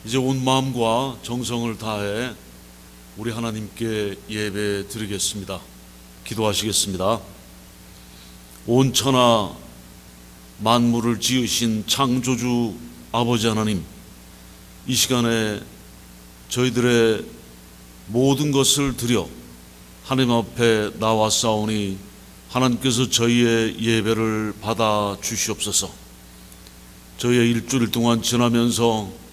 이제 온 마음과 정성을 다해 우리 하나님께 예배 드리겠습니다. 기도하시겠습니다. 온 천하 만물을 지으신 창조주 아버지 하나님, 이 시간에 저희들의 모든 것을 드려 하나님 앞에 나왔사오니 하나님께서 저희의 예배를 받아 주시옵소서. 저희의 일주일 동안 지나면서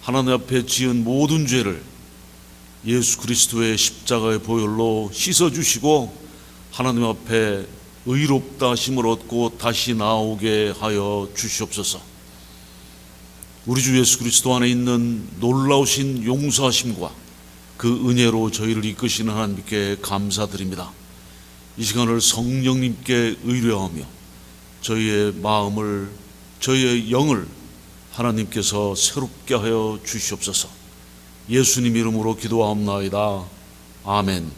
하나님 앞에 지은 모든 죄를 예수 그리스도의 십자가의 보혈로 씻어주시고 하나님 앞에 의롭다 하심을 얻고 다시 나오게 하여 주시옵소서. 우리 주 예수 그리스도 안에 있는 놀라우신 용서하심과 그 은혜로 저희를 이끄시는 하나님께 감사드립니다. 이 시간을 성령님께 의뢰하며 저희의 마음을, 저희의 영을 하나님께서 새롭게 하여 주시옵소서. 예수님 이름으로 기도하옵나이다. 아멘.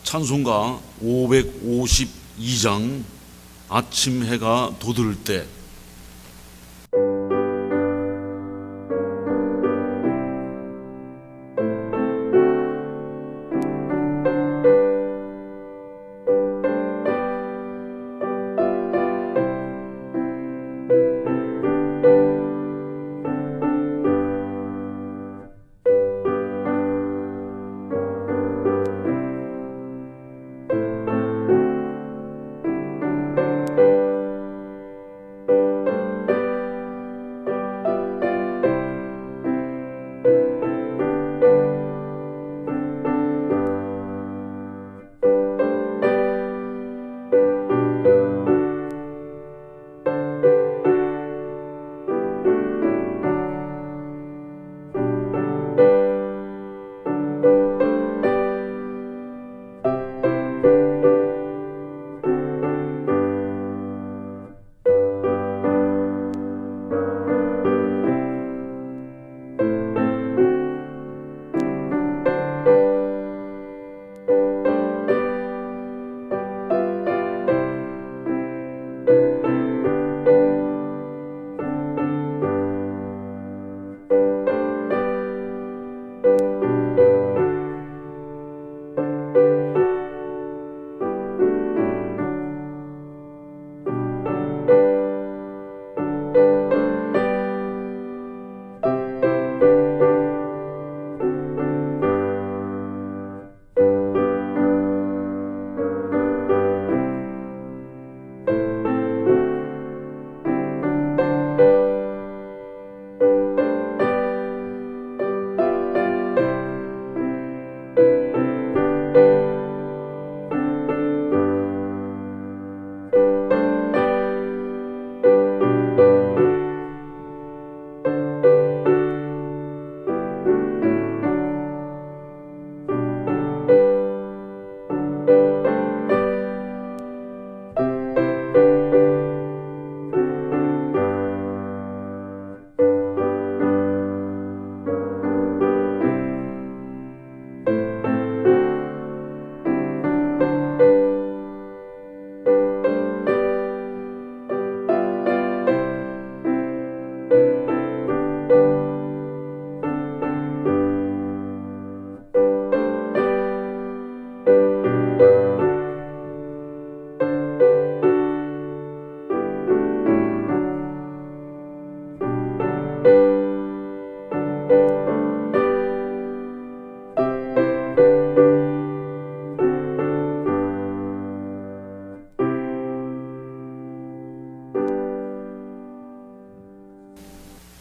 찬송가 552장 아침 해가 돋을 때.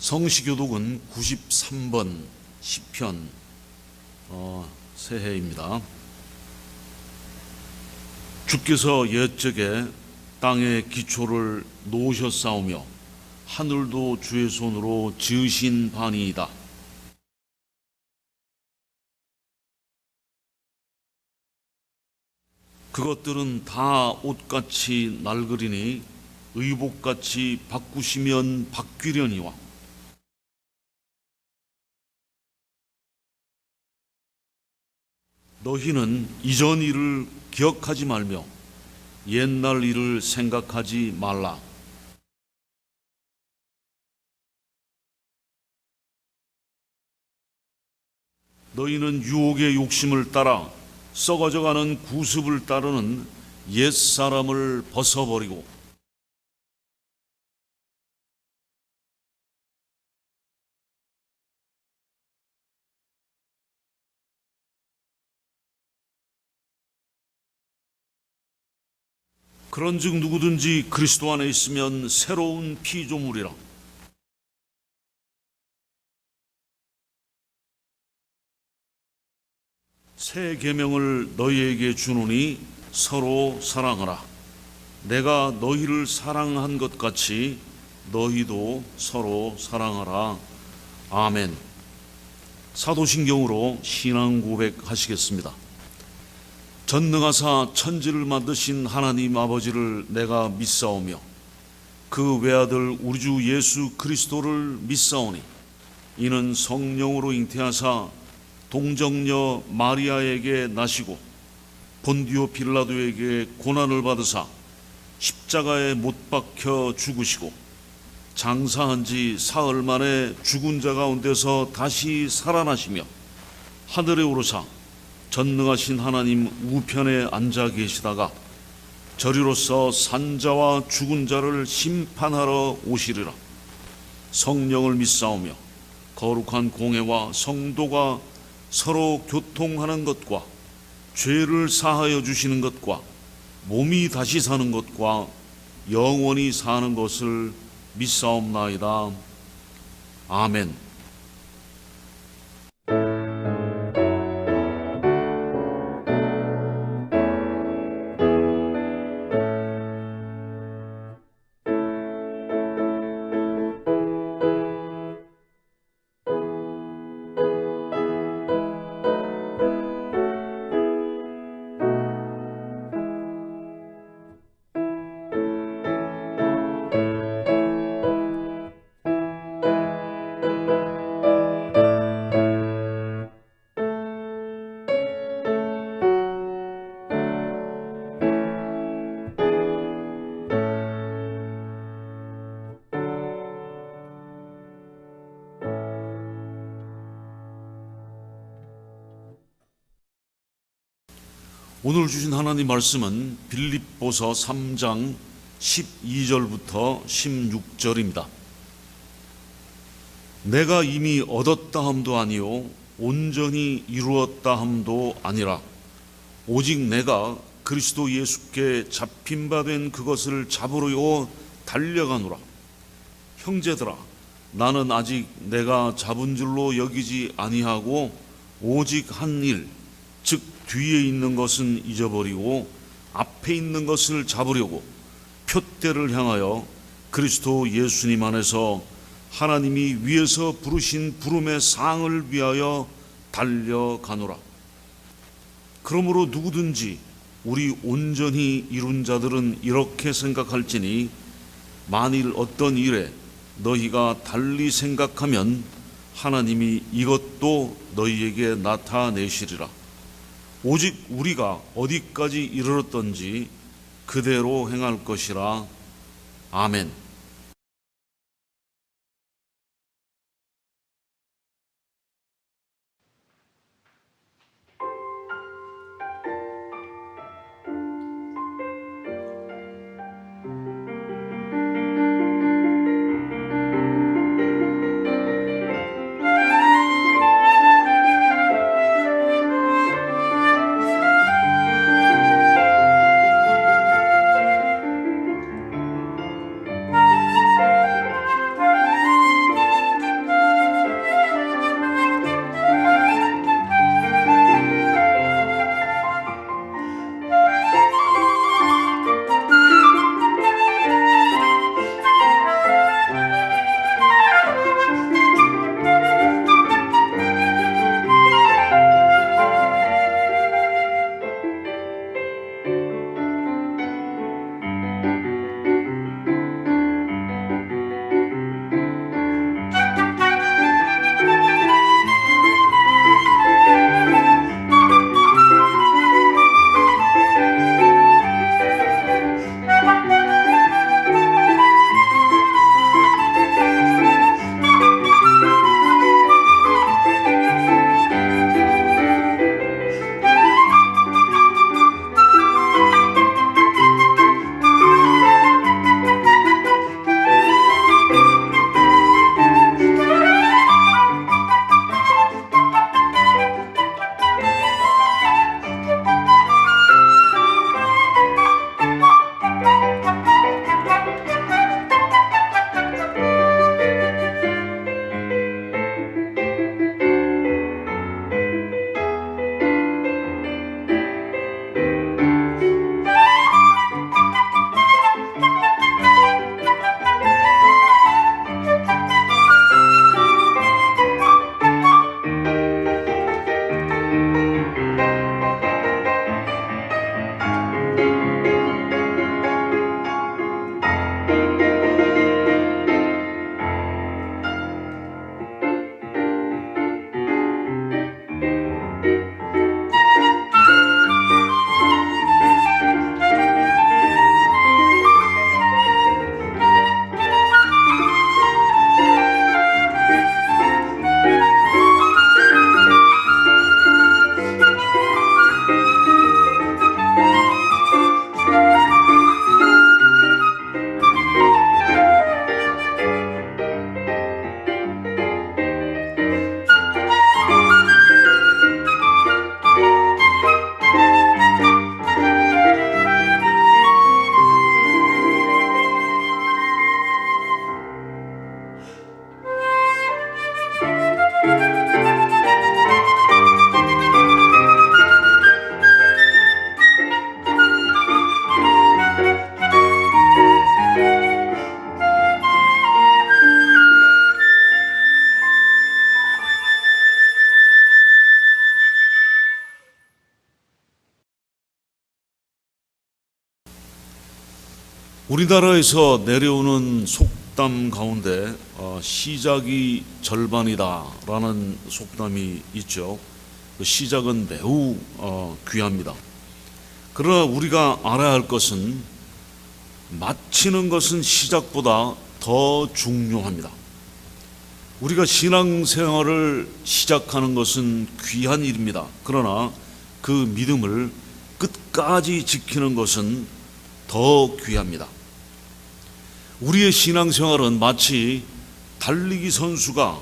성시교독은 93번 시편 새해입니다. 주께서 옛적에 땅의 기초를 놓으셨사오며 하늘도 주의 손으로 지으신 바니이다. 그것들은 다 옷같이 낡으리니 의복같이 바꾸시면 바뀌려니와 너희는 이전 일을 기억하지 말며 옛날 일을 생각하지 말라. 너희는 유혹의 욕심을 따라 썩어져가는 구습을 따르는 옛사람을 벗어버리고 그런즉 누구든지 그리스도 안에 있으면 새로운 피조물이라. 새 계명을 너희에게 주노니 서로 사랑하라. 내가 너희를 사랑한 것 같이 너희도 서로 사랑하라. 아멘. 사도신경으로 신앙 고백하시겠습니다. 전능하사 천지를 만드신 하나님 아버지를 내가 믿사오며 그 외아들 우리 주 예수 그리스도를 믿사오니 이는 성령으로 잉태하사 동정녀 마리아에게 나시고 본디오 빌라도에게 고난을 받으사 십자가에 못 박혀 죽으시고 장사한 지 사흘 만에 죽은 자 가운데서 다시 살아나시며 하늘에 오르사 전능하신 하나님 우편에 앉아 계시다가 저리로서 산자와 죽은 자를 심판하러 오시리라. 성령을 믿사오며 거룩한 공회와 성도가 서로 교통하는 것과 죄를 사하여 주시는 것과 몸이 다시 사는 것과 영원히 사는 것을 믿사옵나이다. 아멘. 오늘 주신 하나님 말씀은 빌립보서 3장 12절부터 16절입니다. 내가 이미 얻었다 함도 아니요 온전히 이루었다 함도 아니라 오직 내가 그리스도 예수께 잡힌 바 된 그것을 잡으려 달려가노라. 형제들아, 나는 아직 내가 잡은 줄로 여기지 아니하고 오직 한 일, 즉 뒤에 있는 것은 잊어버리고 앞에 있는 것을 잡으려고 표대를 향하여 그리스도 예수님 안에서 하나님이 위에서 부르신 부름의 상을 위하여 달려가노라. 그러므로 누구든지 우리 온전히 이룬 자들은 이렇게 생각할지니 만일 어떤 일에 너희가 달리 생각하면 하나님이 이것도 너희에게 나타내시리라. 오직 우리가 어디까지 이르렀던지 그대로 행할 것이라. 아멘. 우리나라에서 내려오는 속담 가운데 시작이 절반이다라는 속담이 있죠. 시작은 매우 귀합니다. 그러나 우리가 알아야 할 것은 마치는 것은 시작보다 더 중요합니다. 우리가 신앙생활을 시작하는 것은 귀한 일입니다. 그러나 그 믿음을 끝까지 지키는 것은 더 귀합니다. 우리의 신앙생활은 마치 달리기 선수가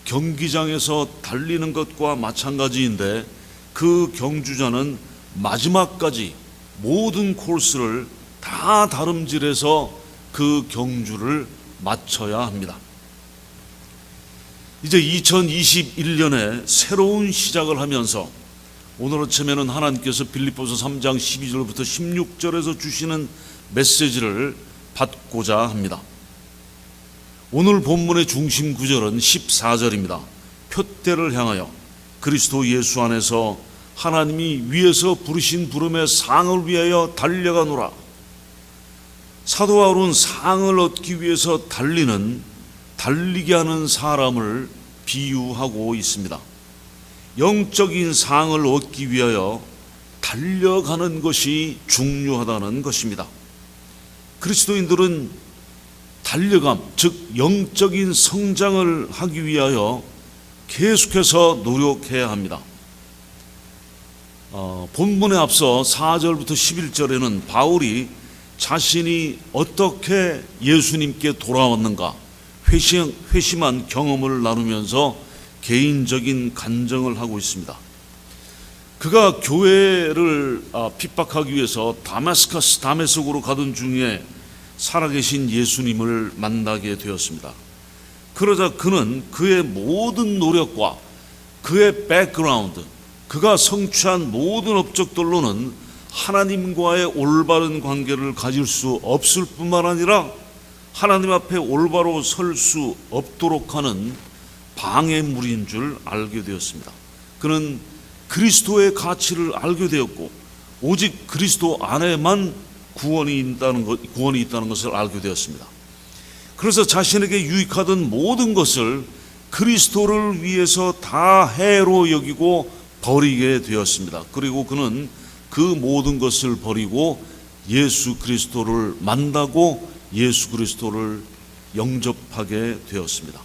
경기장에서 달리는 것과 마찬가지인데, 그 경주자는 마지막까지 모든 코스를 다 다름질해서 그 경주를 마쳐야 합니다. 이제 2021년에 새로운 시작을 하면서 오늘 아침에는 하나님께서 빌립보서 3장 12절부터 16절에서 주시는 메시지를 받고자 합니다. 오늘 본문의 중심 구절은 14절입니다. 표대를 향하여 그리스도 예수 안에서 하나님이 위에서 부르신 부름의 상을 위하여 달려가노라. 사도 바울은 상을 얻기 위해서 달리게 하는 사람을 비유하고 있습니다. 영적인 상을 얻기 위하여 달려가는 것이 중요하다는 것입니다. 그리스도인들은 달려감, 즉 영적인 성장을 하기 위하여 계속해서 노력해야 합니다. 본문에 앞서 4절부터 11절에는 바울이 자신이 어떻게 예수님께 돌아왔는가 회심한 경험을 나누면서 개인적인 간증을 하고 있습니다. 그가 교회를 핍박하기 위해서 다메섹으로 가던 중에 살아계신 예수님을 만나게 되었습니다. 그러자 그는 그의 모든 노력과 그의 백그라운드, 그가 성취한 모든 업적들로는 하나님과의 올바른 관계를 가질 수 없을 뿐만 아니라 하나님 앞에 올바로 설 수 없도록 하는 방해물인 줄 알게 되었습니다. 그는 그리스도의 가치를 알게 되었고 오직 그리스도 안에만 구원이 있다는 것을 알게 되었습니다. 그래서 자신에게 유익하던 모든 것을 그리스도를 위해서 다 해로 여기고 버리게 되었습니다. 그리고 그는 그 모든 것을 버리고 예수 그리스도를 만나고 예수 그리스도를 영접하게 되었습니다.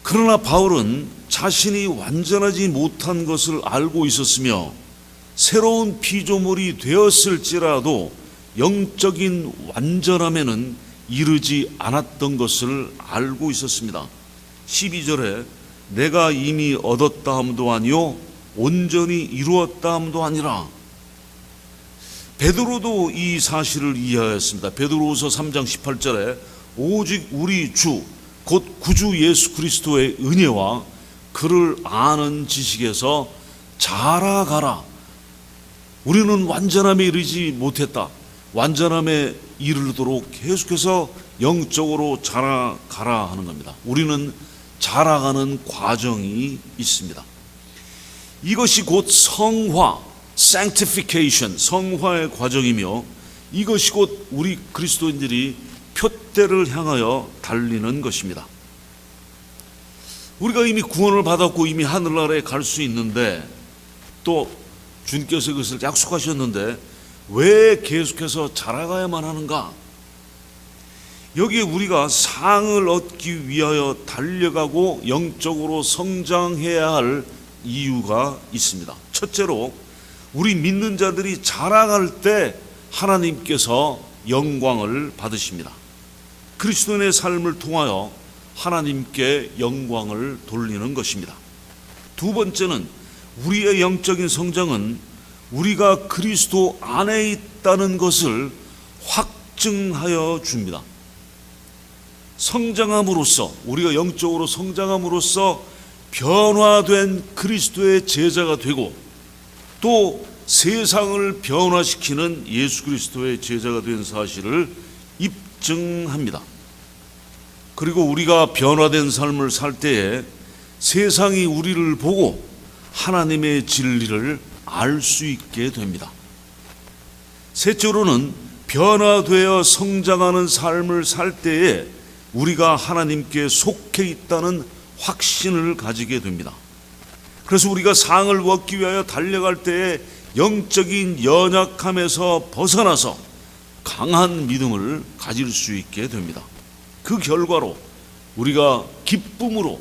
그러나 바울은 자신이 완전하지 못한 것을 알고 있었으며 새로운 피조물이 되었을지라도 영적인 완전함에는 이르지 않았던 것을 알고 있었습니다. 12절에 내가 이미 얻었다 함도 아니요 온전히 이루었다 함도 아니라. 베드로도 이 사실을 이해하였습니다. 베드로후서 3장 18절에 오직 우리 주 곧 구주 예수 그리스도의 은혜와 그를 아는 지식에서 자라가라. 우리는 완전함에 이르지 못했다. 완전함에 이르도록 계속해서 영적으로 자라가라 하는 겁니다. 우리는 자라가는 과정이 있습니다. 이것이 곧 성화, sanctification, 성화의 과정이며 이것이 곧 우리 그리스도인들이 표대를 향하여 달리는 것입니다. 우리가 이미 구원을 받았고 이미 하늘나라에 갈 수 있는데 또 주님께서 그것을 약속하셨는데 왜 계속해서 자라가야만 하는가? 여기에 우리가 상을 얻기 위하여 달려가고 영적으로 성장해야 할 이유가 있습니다. 첫째로 우리 믿는 자들이 자라갈 때 하나님께서 영광을 받으십니다. 그리스도인의 삶을 통하여 하나님께 영광을 돌리는 것입니다. 두 번째는 우리의 영적인 성장은 우리가 그리스도 안에 있다는 것을 확증하여 줍니다. 성장함으로써, 우리가 영적으로 성장함으로써 변화된 그리스도의 제자가 되고 또 세상을 변화시키는 예수 그리스도의 제자가 된 사실을 입증합니다. 그리고 우리가 변화된 삶을 살 때에 세상이 우리를 보고 하나님의 진리를 알 수 있게 됩니다. 셋째로는 변화되어 성장하는 삶을 살 때에 우리가 하나님께 속해 있다는 확신을 가지게 됩니다. 그래서 우리가 상을 얻기 위하여 달려갈 때에 영적인 연약함에서 벗어나서 강한 믿음을 가질 수 있게 됩니다. 그 결과로 우리가 기쁨으로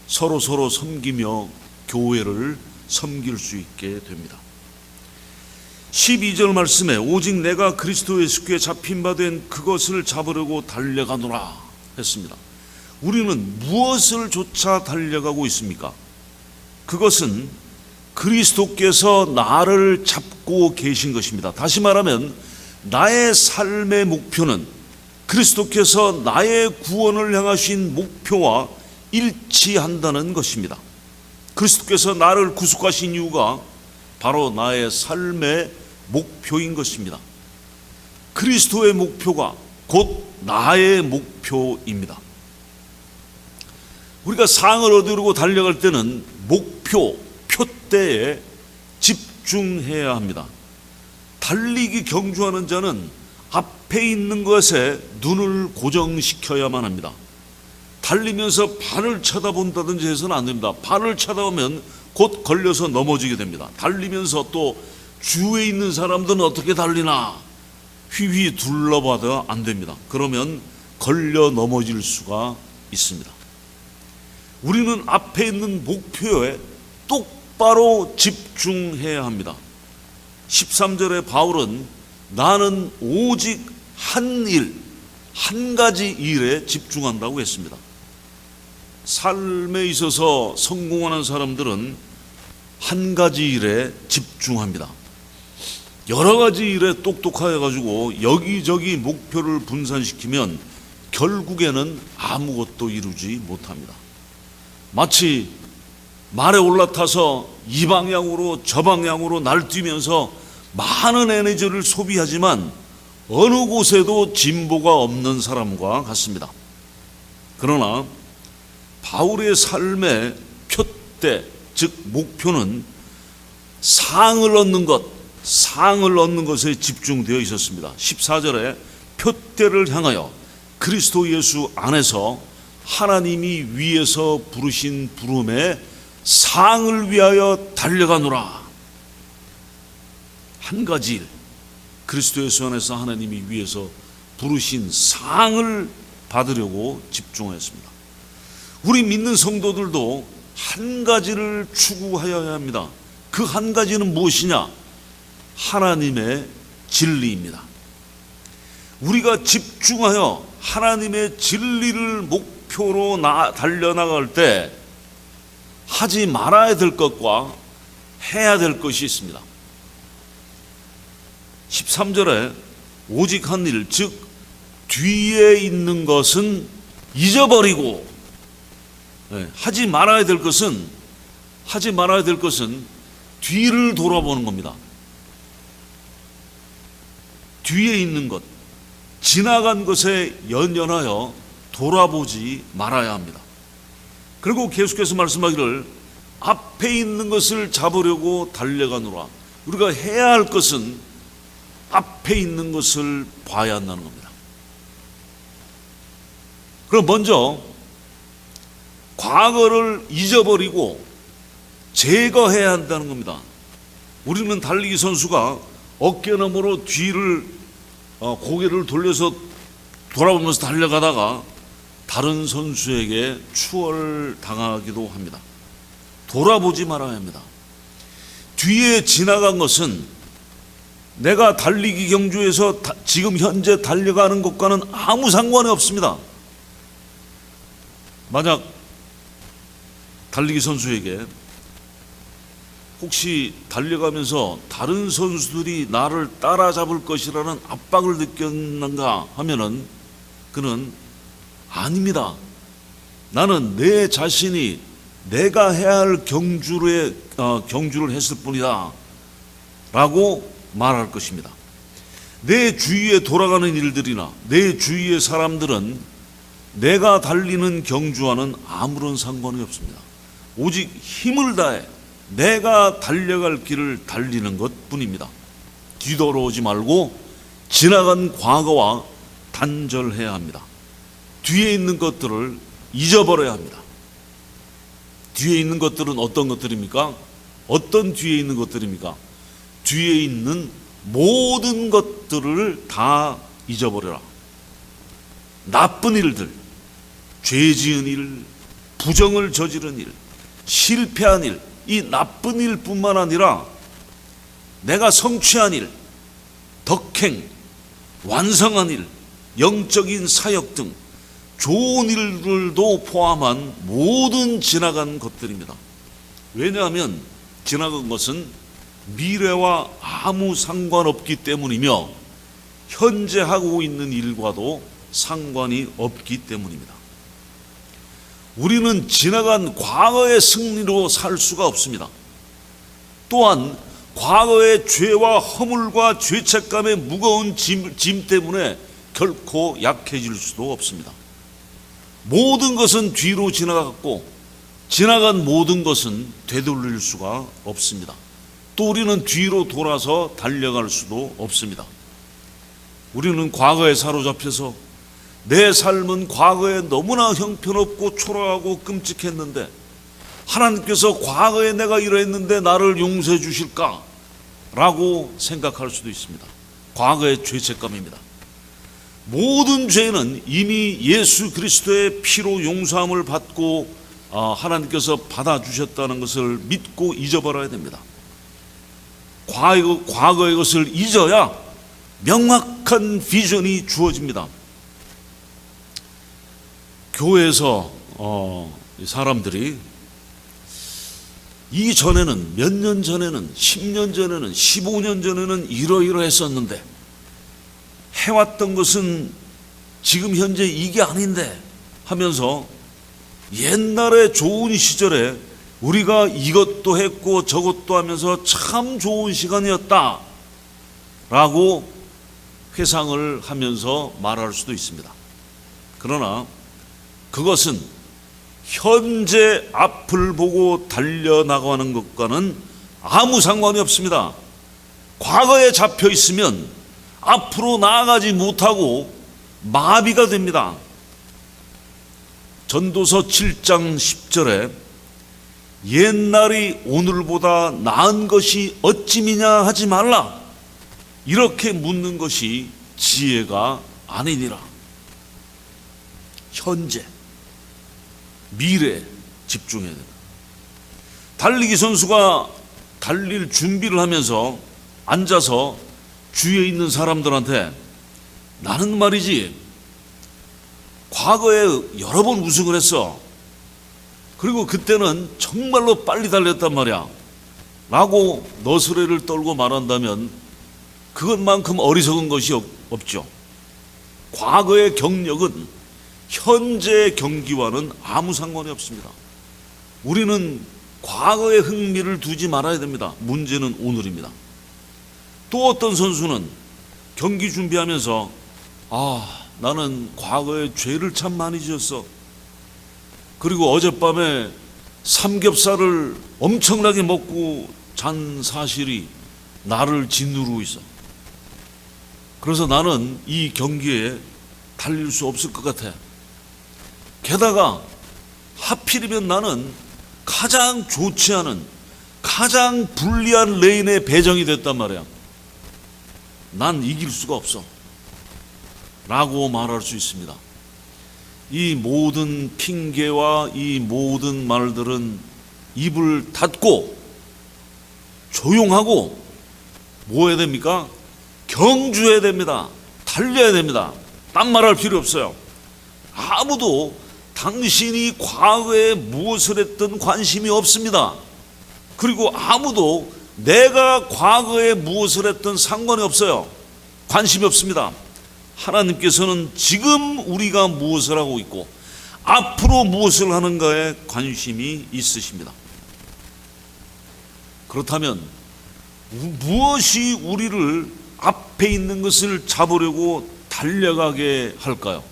서로 섬기며 교회를 섬길 수 있게 됩니다. 12절 말씀에 오직 내가 그리스도 예수께 잡힌 바 된 그것을 잡으려고 달려가노라 했습니다. 우리는 무엇을 쫓아 달려가고 있습니까? 그것은 그리스도께서 나를 잡고 계신 것입니다. 다시 말하면 나의 삶의 목표는 그리스도께서 나의 구원을 향하신 목표와 일치한다는 것입니다. 그리스도께서 나를 구속하신 이유가 바로 나의 삶의 목표인 것입니다. 그리스도의 목표가 곧 나의 목표입니다. 우리가 상을 얻으려고 달려갈 때는 목표, 표대에 집중해야 합니다. 달리기 경주하는 자는 앞에 있는 것에 눈을 고정시켜야만 합니다. 달리면서 발을 쳐다본다든지 해서는 안 됩니다. 발을 쳐다보면 곧 걸려서 넘어지게 됩니다. 달리면서 또 주위에 있는 사람들은 어떻게 달리나 휘휘 둘러봐도 안 됩니다. 그러면 걸려 넘어질 수가 있습니다. 우리는 앞에 있는 목표에 똑바로 집중해야 합니다. 13절에 바울은 나는 오직 한 가지 일에 집중한다고 했습니다. 삶에 있어서 성공하는 사람들은 한 가지 일에 집중합니다. 여러 가지 일에 똑똑해 가지고 여기저기 목표를 분산시키면 결국에는 아무것도 이루지 못합니다. 마치 말에 올라타서 이 방향으로 저 방향으로 날뛰면서 많은 에너지를 소비하지만 어느 곳에도 진보가 없는 사람과 같습니다. 그러나 바울의 삶의 표대, 즉 목표는 상을 얻는 것에 집중되어 있었습니다. 14절에 표대를 향하여 그리스도 예수 안에서 하나님이 위에서 부르신 부름에 상을 위하여 달려가노라. 한 가지 일, 그리스도 예수 안에서 하나님이 위에서 부르신 상을 받으려고 집중하였습니다. 우리 믿는 성도들도 한 가지를 추구하여야 합니다. 그 한 가지는 무엇이냐? 하나님의 진리입니다. 우리가 집중하여 하나님의 진리를 목표로 달려나갈 때 하지 말아야 될 것과 해야 될 것이 있습니다. 13절에 오직 한 일, 즉 뒤에 있는 것은 잊어버리고 하지 말아야 될 것은 뒤를 돌아보는 겁니다. 뒤에 있는 것, 지나간 것에 연연하여 돌아보지 말아야 합니다. 그리고 계속해서 말씀하기를 앞에 있는 것을 잡으려고 달려가노라. 우리가 해야 할 것은 앞에 있는 것을 봐야 한다는 겁니다. 그럼 먼저 과거를 잊어버리고 제거해야 한다는 겁니다. 우리는 달리기 선수가 어깨너머로 뒤를 고개를 돌려서 돌아보면서 달려가다가 다른 선수에게 추월당하기도 합니다. 돌아보지 말아야 합니다. 뒤에 지나간 것은 내가 달리기 경주에서 지금 현재 달려가는 것과는 아무 상관이 없습니다. 만약 달리기 선수에게 혹시 달려가면서 다른 선수들이 나를 따라잡을 것이라는 압박을 느꼈는가 하면은 그는 아닙니다. 나는 내 자신이 내가 해야 할 경주를 했을 뿐이다 라고 말할 것입니다. 내 주위에 돌아가는 일들이나 내 주위의 사람들은 내가 달리는 경주와는 아무런 상관이 없습니다. 오직 힘을 다해 내가 달려갈 길을 달리는 것 뿐입니다. 뒤돌아오지 말고 지나간 과거와 단절해야 합니다. 뒤에 있는 것들을 잊어버려야 합니다. 뒤에 있는 것들은 어떤 것들입니까? 어떤 뒤에 있는 것들입니까? 뒤에 있는 모든 것들을 다 잊어버려라. 나쁜 일들, 죄 지은 일, 부정을 저지른 일, 실패한 일, 이 나쁜 일뿐만 아니라 내가 성취한 일, 덕행, 완성한 일, 영적인 사역 등 좋은 일들도 포함한 모든 지나간 것들입니다. 왜냐하면 지나간 것은 미래와 아무 상관없기 때문이며 현재 하고 있는 일과도 상관이 없기 때문입니다. 우리는 지나간 과거의 승리로 살 수가 없습니다. 또한 과거의 죄와 허물과 죄책감의 무거운 짐 때문에 결코 약해질 수도 없습니다. 모든 것은 뒤로 지나갔고 지나간 모든 것은 되돌릴 수가 없습니다. 또 우리는 뒤로 돌아서 달려갈 수도 없습니다. 우리는 과거에 사로잡혀서 내 삶은 과거에 너무나 형편없고 초라하고 끔찍했는데 하나님께서 과거에 내가 이러했는데 나를 용서해 주실까? 라고 생각할 수도 있습니다. 과거의 죄책감입니다. 모든 죄는 이미 예수 그리스도의 피로 용서함을 받고 하나님께서 받아주셨다는 것을 믿고 잊어버려야 됩니다. 과거의 것을 잊어야 명확한 비전이 주어집니다. 교회에서 사람들이 이전에는 몇 년 전에는 10년 전에는 15년 전에는 이러이러했었는데 해왔던 것은 지금 현재 이게 아닌데 하면서 옛날에 좋은 시절에 우리가 이것도 했고 저것도 하면서 참 좋은 시간이었다 라고 회상을 하면서 말할 수도 있습니다. 그러나 그것은 현재 앞을 보고 달려나가는 것과는 아무 상관이 없습니다. 과거에 잡혀 있으면 앞으로 나아가지 못하고 마비가 됩니다. 전도서 7장 10절에 옛날이 오늘보다 나은 것이 어찌미냐 하지 말라, 이렇게 묻는 것이 지혜가 아니니라. 현재, 미래에 집중해야 됩니다. 달리기 선수가 달릴 준비를 하면서 앉아서 주위에 있는 사람들한테 나는 말이지 과거에 여러 번 우승을 했어. 그리고 그때는 정말로 빨리 달렸단 말이야 라고 너스레를 떨고 말한다면 그것만큼 어리석은 것이 없죠. 과거의 경력은 현재의 경기와는 아무 상관이 없습니다. 우리는 과거에 흥미를 두지 말아야 됩니다. 문제는 오늘입니다. 또 어떤 선수는 경기 준비하면서 나는 과거에 죄를 참 많이 지었어. 그리고 어젯밤에 삼겹살을 엄청나게 먹고 잔 사실이 나를 짓누르고 있어. 그래서 나는 이 경기에 달릴 수 없을 것 같아. 게다가 하필이면 나는 가장 좋지 않은, 가장 불리한 레인에 배정이 됐단 말이야. 난 이길 수가 없어 라고 말할 수 있습니다. 이 모든 핑계와 이 모든 말들은 입을 닫고 조용하고 뭐 해야 됩니까? 경주해야 됩니다. 달려야 됩니다. 딴 말할 필요 없어요. 아무도 당신이 과거에 무엇을 했든 관심이 없습니다. 그리고 아무도 내가 과거에 무엇을 했든 상관이 없어요. 관심이 없습니다. 하나님께서는 지금 우리가 무엇을 하고 있고 앞으로 무엇을 하는가에 관심이 있으십니다. 그렇다면 무엇이 우리를 앞에 있는 것을 잡으려고 달려가게 할까요?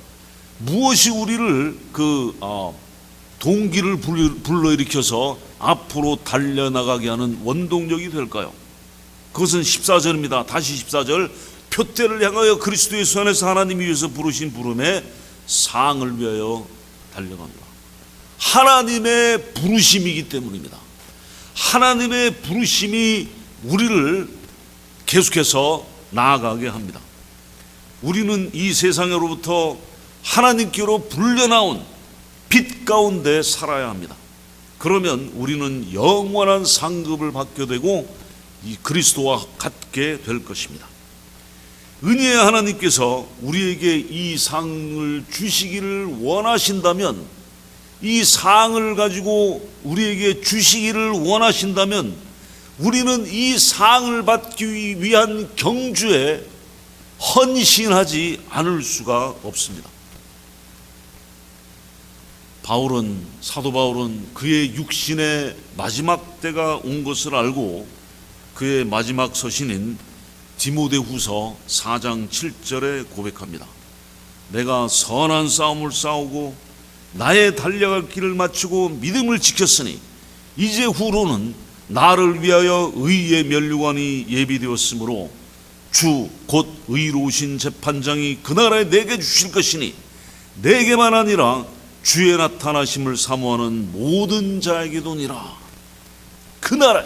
무엇이 우리를 동기를 불러일으켜서 앞으로 달려나가게 하는 원동력이 될까요? 그것은 14절입니다. 다시 14절. 표대를 향하여 그리스도 예수 안에서 하나님이 위해서 부르신 부름의 상을 위하여 달려갑니다. 하나님의 부르심이기 때문입니다. 하나님의 부르심이 우리를 계속해서 나아가게 합니다. 우리는 이 세상으로부터 하나님께로 불려나온 빛 가운데 살아야 합니다. 그러면 우리는 영원한 상급을 받게 되고 이 그리스도와 같게 될 것입니다. 은혜의 하나님께서 우리에게 이 상을 주시기를 원하신다면, 이 상을 가지고 우리에게 주시기를 원하신다면 우리는 이 상을 받기 위한 경주에 헌신하지 않을 수가 없습니다. 사도 바울은 그의 육신의 마지막 때가 온 것을 알고 그의 마지막 서신인 디모데후서 4장 7절에 고백합니다. 내가 선한 싸움을 싸우고 나의 달려갈 길을 마치고 믿음을 지켰으니 이제 후로는 나를 위하여 의의 면류관이 예비되었으므로 주 곧 의로우신 재판장이 그날에 내게 주실 것이니 내게만 아니라 주의 나타나심을 사모하는 모든 자에게도니라. 그날에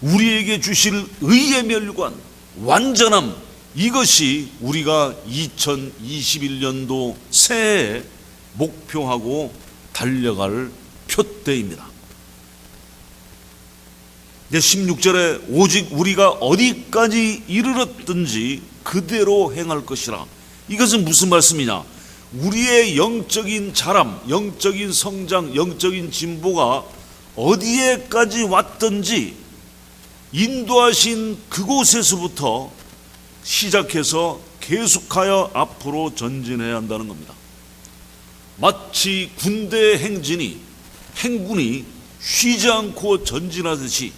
우리에게 주실 의의 면류관, 완전함, 이것이 우리가 2021년도 새해에 목표하고 달려갈 표대입니다. 16절에 오직 우리가 어디까지 이르렀든지 그대로 행할 것이라. 이것은 무슨 말씀이냐? 우리의 영적인 자람, 영적인 성장, 영적인 진보가 어디에까지 왔든지 인도하신 그곳에서부터 시작해서 계속하여 앞으로 전진해야 한다는 겁니다. 마치 군대 행군이 쉬지 않고 전진하듯이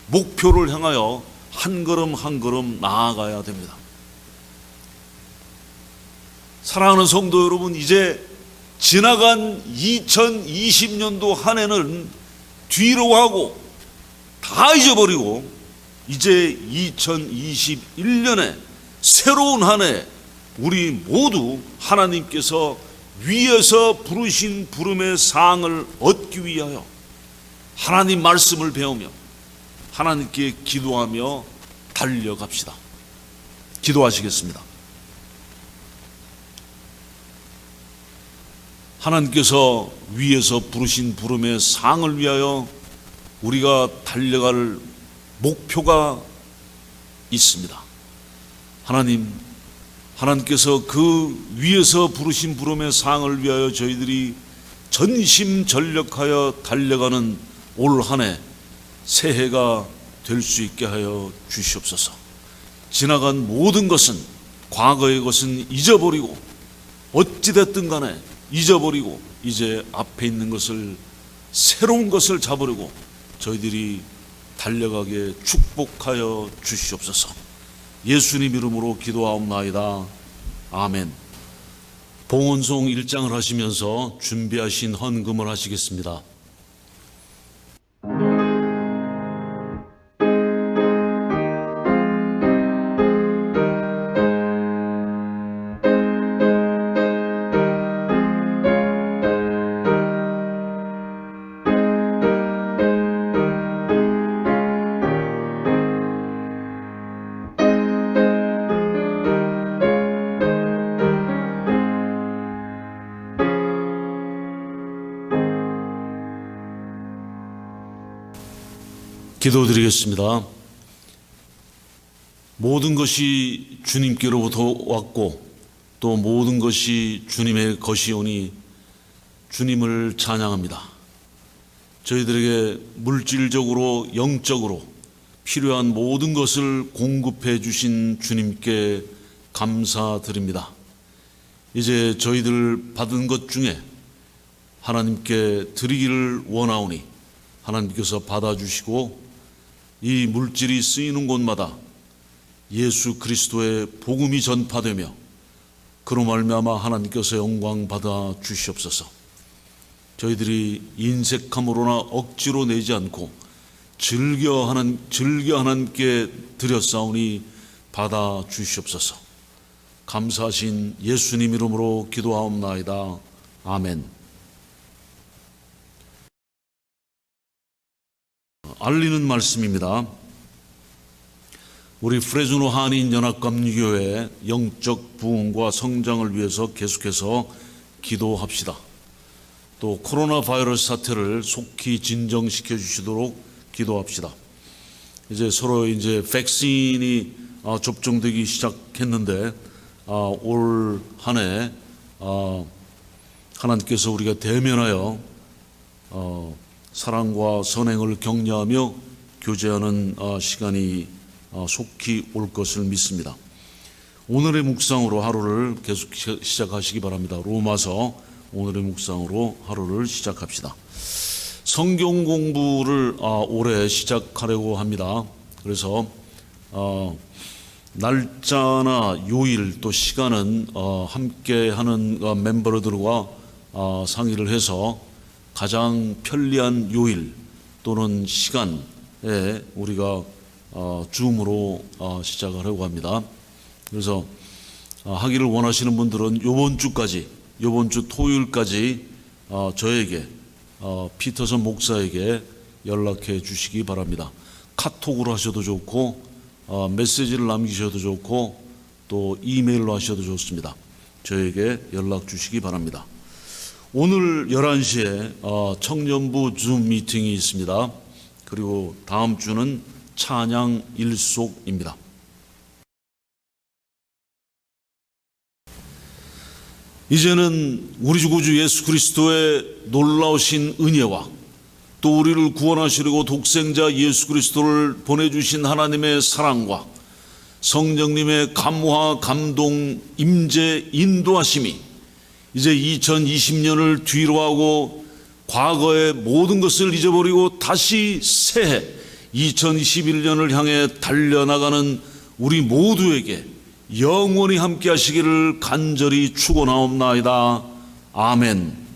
목표를 향하여 한 걸음 한 걸음 나아가야 됩니다. 사랑하는 성도 여러분, 이제 지나간 2020년도 한 해는 뒤로 하고 다 잊어버리고 이제 2021년에 새로운 한 해 우리 모두 하나님께서 위에서 부르신 부름의 상을 얻기 위하여 하나님 말씀을 배우며 하나님께 기도하며 달려갑시다. 기도하시겠습니다. 하나님께서 위에서 부르신 부름의 상을 위하여 우리가 달려갈 목표가 있습니다. 하나님께서 그 위에서 부르신 부름의 상을 위하여 저희들이 전심전력하여 달려가는 올 한 해 새해가 될 수 있게 하여 주시옵소서. 지나간 모든 것은, 과거의 것은 잊어버리고 어찌됐든 간에 잊어버리고 이제 앞에 있는 것을, 새로운 것을 잡으려고 저희들이 달려가게 축복하여 주시옵소서. 예수님 이름으로 기도하옵나이다. 아멘. 봉헌송 1장을 하시면서 준비하신 헌금을 하시겠습니다. 기도드리겠습니다. 모든 것이 주님께로부터 왔고 또 모든 것이 주님의 것이오니 주님을 찬양합니다. 저희들에게 물질적으로 영적으로 필요한 모든 것을 공급해 주신 주님께 감사드립니다. 이제 저희들 받은 것 중에 하나님께 드리기를 원하오니 하나님께서 받아주시고 이 물질이 쓰이는 곳마다 예수 그리스도의 복음이 전파되며 그로 말미암아 하나님께서 영광 받아 주시옵소서. 저희들이 인색함으로나 억지로 내지 않고 즐겨 하나님께 드렸사오니 받아 주시옵소서. 감사하신 예수님 이름으로 기도하옵나이다. 아멘. 알리는 말씀입니다. 우리 프레즈노 한인연합감리교회 영적 부흥과 성장을 위해서 계속해서 기도합시다. 또 코로나 바이러스 사태를 속히 진정시켜 주시도록 기도합시다. 이제 서로 백신이 접종되기 시작했는데 올 한 해 하나님께서 우리가 대면하여 사랑과 선행을 격려하며 교제하는 시간이 속히 올 것을 믿습니다. 오늘의 묵상으로 하루를 계속 시작하시기 바랍니다. 로마서 오늘의 묵상으로 하루를 시작합시다. 성경 공부를 올해 시작하려고 합니다. 그래서 날짜나 요일 또 시간은 함께하는 멤버들과 상의를 해서 가장 편리한 요일 또는 시간에 우리가 줌으로 시작을 하려고 합니다. 그래서 하기를 원하시는 분들은 이번 주 토요일까지 저에게 피터선 목사에게 연락해 주시기 바랍니다. 카톡으로 하셔도 좋고 메시지를 남기셔도 좋고 또 이메일로 하셔도 좋습니다. 저에게 연락 주시기 바랍니다. 오늘 11시에 청년부 줌 미팅이 있습니다. 그리고 다음 주는 찬양 일속입니다. 이제는 우리 주 구주 예수 그리스도의 놀라우신 은혜와 또 우리를 구원하시려고 독생자 예수 그리스도를 보내주신 하나님의 사랑과 성령님의 감화, 감동, 임재, 인도하심이 이제 2020년을 뒤로하고 과거의 모든 것을 잊어버리고 다시 새해 2021년을 향해 달려나가는 우리 모두에게 영원히 함께 하시기를 간절히 축원하옵나이다. 아멘.